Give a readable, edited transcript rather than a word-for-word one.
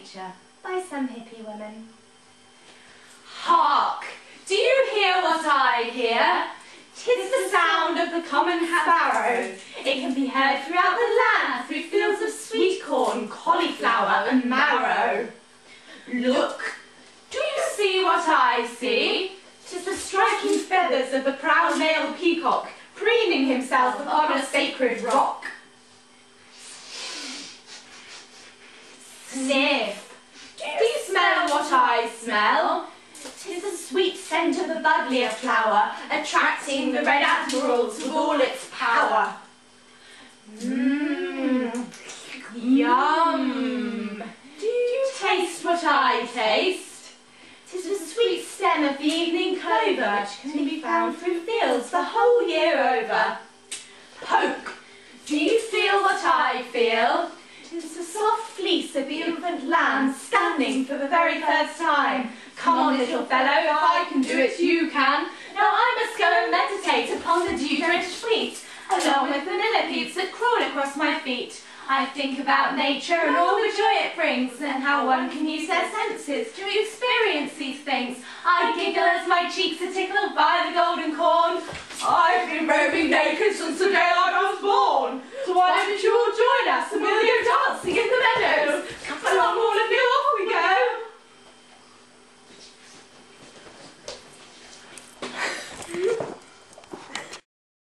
nature by some hippie women. Hark! Do you hear what I hear? 'Tis the sound of the common sparrow. It can be heard throughout the land, through fields of sweet corn, cauliflower and marrow. Look! Do you see what I see? 'Tis the striking feathers of the proud male peacock, preening himself upon a sacred rock. Sniff! Do you smell what I smell? 'Tis the sweet scent of the buddleia flower, attracting the red admirals with all its power. Yum! Do you taste what I taste? 'Tis the sweet stem of the evening clover, which can be found through fields the whole year over. Poke! Do you feel what I feel? 'Tis the soft fleece of the infant lamb, scanning for the very first time. Come on, little fellow, if I can do it, you can. Now I must go and meditate upon the dew-drenched fleet, along with the millipedes that crawl across my feet. I think about nature and all the joy it brings, and how one can use their senses to experience these things. I giggle as my cheeks are tickled by the golden corn. I've been roving naked since the day I was born, so I